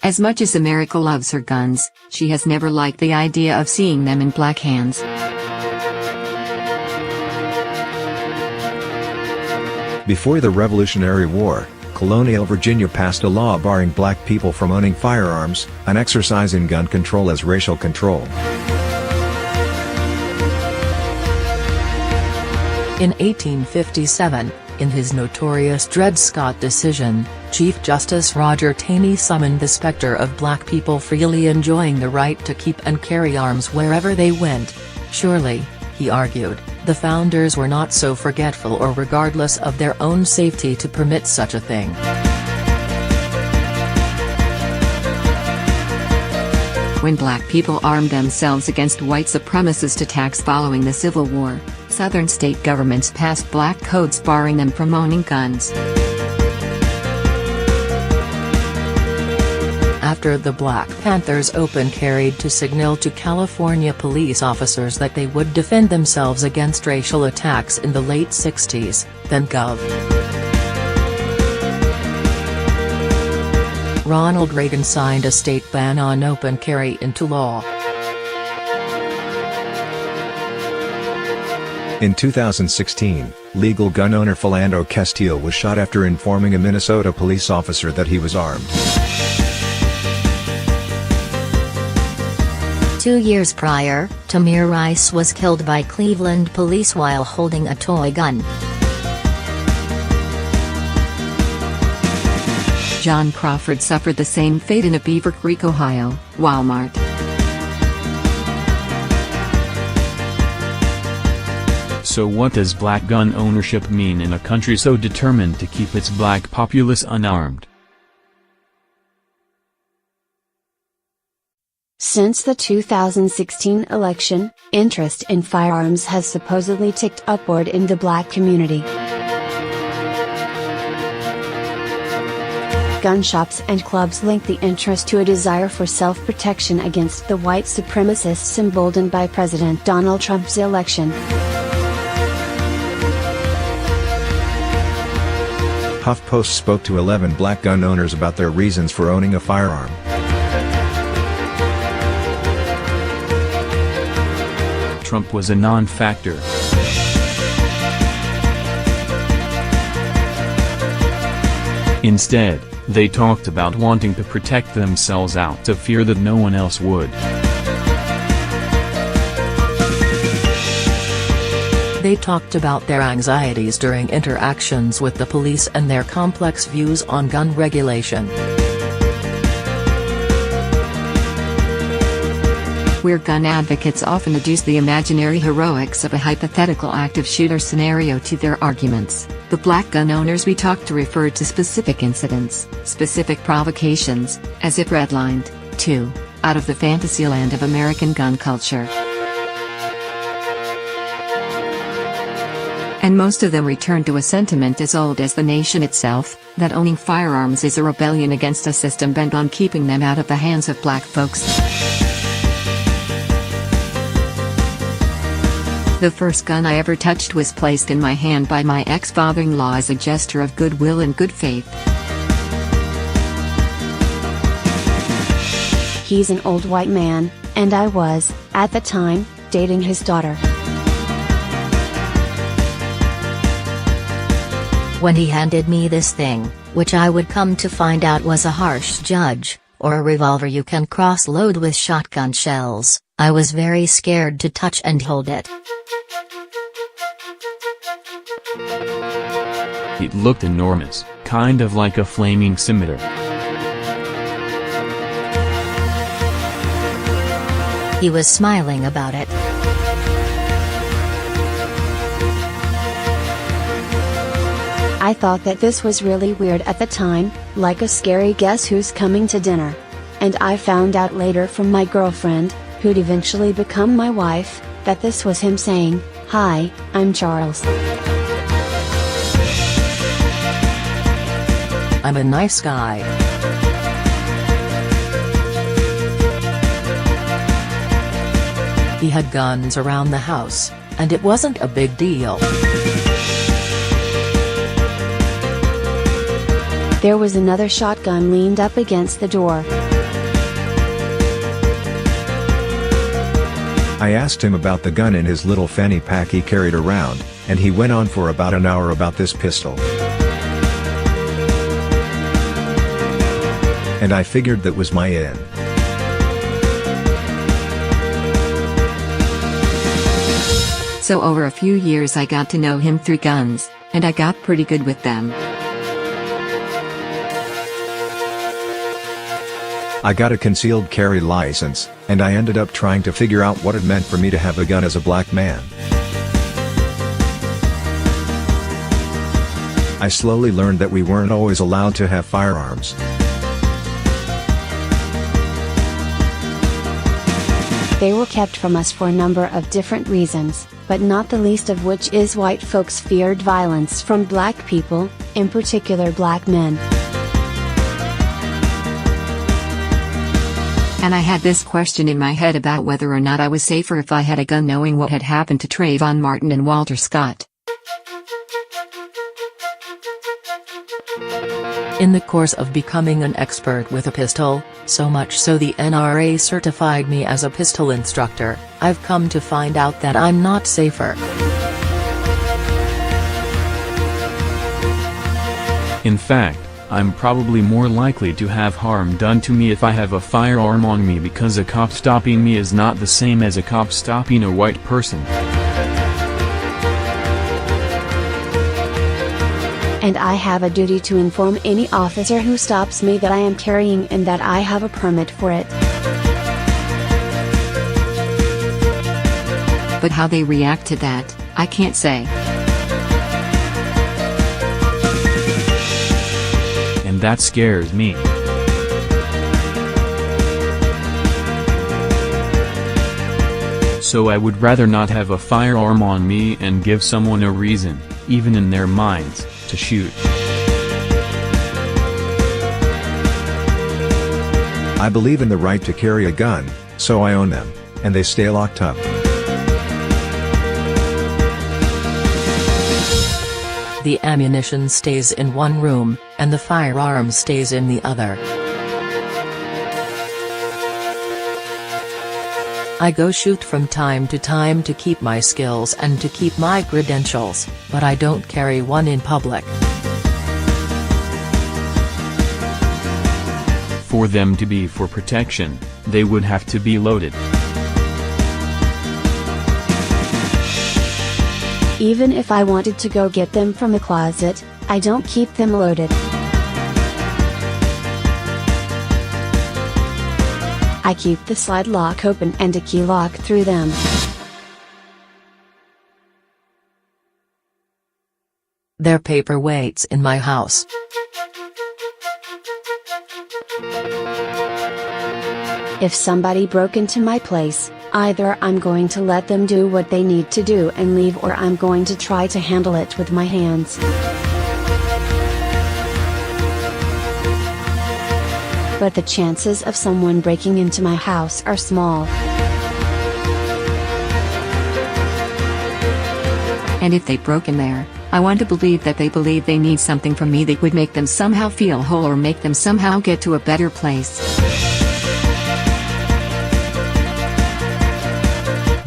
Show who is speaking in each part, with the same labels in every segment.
Speaker 1: As much as America loves her guns, she has never liked the idea of seeing them in black hands.
Speaker 2: Before the Revolutionary War, colonial Virginia passed a law barring black people from owning firearms, an exercise in gun control as racial control.
Speaker 3: In 1857, in his notorious Dred Scott decision, Chief Justice Roger Taney summoned the specter of black people freely enjoying the right to keep and carry arms wherever they went. Surely, he argued, the founders were not so forgetful or regardless of their own safety to permit such a thing.
Speaker 1: When black people armed themselves against white supremacist attacks following the Civil War, Southern state governments passed black codes barring them from owning guns.
Speaker 3: After the Black Panthers open-carried to signal to California police officers that they would defend themselves against racial attacks in the late 60s, then Gov. Ronald Reagan signed a state ban on open carry into law.
Speaker 2: In 2016, legal gun owner Philando Castile was shot after informing a Minnesota police officer that he was armed.
Speaker 4: 2 years prior, Tamir Rice was killed by Cleveland police while holding a toy gun.
Speaker 1: John Crawford suffered the same fate in a Beaver Creek, Ohio, Walmart.
Speaker 5: So what does black gun ownership mean in a country so determined to keep its black populace unarmed?
Speaker 6: Since the 2016 election, interest in firearms has supposedly ticked upward in the black community. Gun shops and clubs link the interest to a desire for self-protection against the white supremacists emboldened by President Donald Trump's election.
Speaker 2: HuffPost spoke to 11 black gun owners about their reasons for owning a firearm.
Speaker 5: Trump was a non-factor. Instead, they talked about wanting to protect themselves out of fear that no one else would.
Speaker 3: They talked about their anxieties during interactions with the police and their complex views on gun regulation.
Speaker 1: Where gun advocates often adduce the imaginary heroics of a hypothetical active shooter scenario to their arguments, the black gun owners we talked to referred to specific incidents, specific provocations, as if redlined, too, out of the fantasyland of American gun culture. And most of them returned to a sentiment as old as the nation itself, that owning firearms is a rebellion against a system bent on keeping them out of the hands of black folks. The first gun I ever touched was placed in my hand by my ex-father-in-law as a gesture of goodwill and good faith.
Speaker 6: He's an old white man, and I was, at the time, dating his daughter.
Speaker 4: When he handed me this thing, which I would come to find out was a harsh judge, or a revolver you can cross-load with shotgun shells, I was very scared to touch and hold it.
Speaker 5: It looked enormous, kind of like a flaming scimitar.
Speaker 4: He was smiling about it.
Speaker 6: I thought that this was really weird at the time, like a scary guess who's coming to dinner. And I found out later from my girlfriend, who'd eventually become my wife, that this was him saying, "Hi, I'm Charles.
Speaker 3: I'm a nice guy." He had guns around the house, and it wasn't a big deal.
Speaker 6: There was another shotgun leaned up against the door.
Speaker 2: I asked him about the gun in his little fanny pack he carried around, and he went on for about an hour about this pistol. And I figured that was my in.
Speaker 1: So over a few years I got to know him through guns, and I got pretty good with them.
Speaker 2: I got a concealed carry license, and I ended up trying to figure out what it meant for me to have a gun as a black man. I slowly learned that we weren't always allowed to have firearms.
Speaker 6: They were kept from us for a number of different reasons, but not the least of which is white folks feared violence from black people, in particular black men.
Speaker 1: And I had this question in my head about whether or not I was safer if I had a gun, knowing what had happened to Trayvon Martin and Walter Scott.
Speaker 3: In the course of becoming an expert with a pistol, so much so the NRA certified me as a pistol instructor, I've come to find out that I'm not safer.
Speaker 5: In fact, I'm probably more likely to have harm done to me if I have a firearm on me, because a cop stopping me is not the same as a cop stopping a white person.
Speaker 6: And I have a duty to inform any officer who stops me that I am carrying and that I have a permit for it.
Speaker 1: But how they react to that, I can't say.
Speaker 5: And that scares me. So I would rather not have a firearm on me and give someone a reason, even in their minds, to shoot.
Speaker 2: I believe in the right to carry a gun, so I own them, and they stay locked up.
Speaker 3: The ammunition stays in one room, and the firearm stays in the other. I go shoot from time to time to keep my skills and to keep my credentials, but I don't carry one in public.
Speaker 5: For them to be for protection, they would have to be loaded.
Speaker 6: Even if I wanted to go get them from the closet, I don't keep them loaded. I keep the slide lock open and a key lock through them.
Speaker 3: They're paperweights in my house.
Speaker 6: If somebody broke into my place, either I'm going to let them do what they need to do and leave, or I'm going to try to handle it with my hands. But the chances of someone breaking into my house are small.
Speaker 1: And if they broke in there, I want to believe that they believe they need something from me that would make them somehow feel whole or make them somehow get to a better place.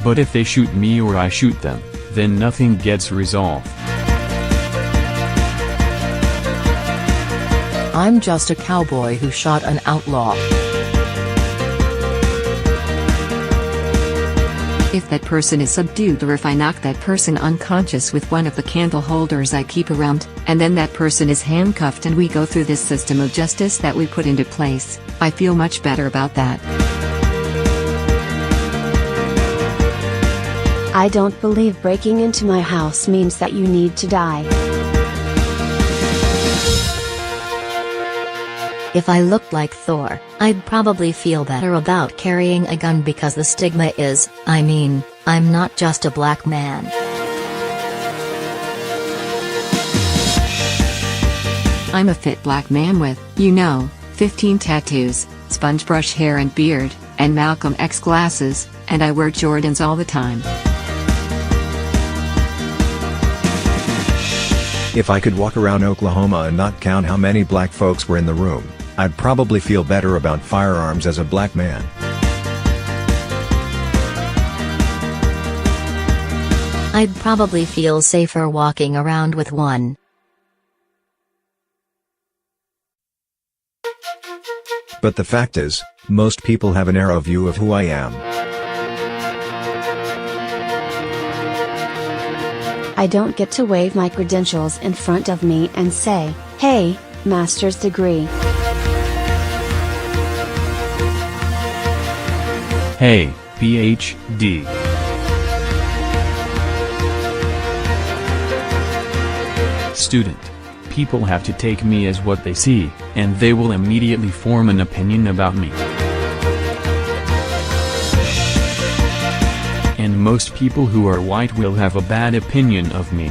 Speaker 5: But if they shoot me or I shoot them, then nothing gets resolved.
Speaker 3: I'm just a cowboy who shot an outlaw.
Speaker 1: If that person is subdued, or if I knock that person unconscious with one of the candle holders I keep around, and then that person is handcuffed and we go through this system of justice that we put into place, I feel much better about that.
Speaker 6: I don't believe breaking into my house means that you need to die.
Speaker 4: If I looked like Thor, I'd probably feel better about carrying a gun, because the stigma is, I'm not just a black man.
Speaker 1: I'm a fit black man with, 15 tattoos, sponge brush hair and beard, and Malcolm X glasses, and I wear Jordans all the time.
Speaker 2: If I could walk around Oklahoma and not count how many black folks were in the room, I'd probably feel better about firearms as a black man.
Speaker 4: I'd probably feel safer walking around with one.
Speaker 2: But the fact is, most people have a narrow view of who I am.
Speaker 6: I don't get to wave my credentials in front of me and say, "Hey, master's degree."
Speaker 5: Hey, PhD. Student. People have to take me as what they see, and they will immediately form an opinion about me. And most people who are white will have a bad opinion of me.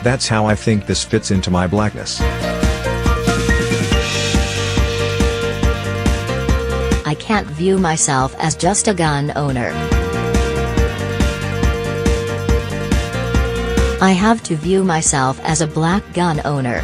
Speaker 2: That's how I think this fits into my blackness.
Speaker 4: I can't view myself as just a gun owner. I have to view myself as a black gun owner.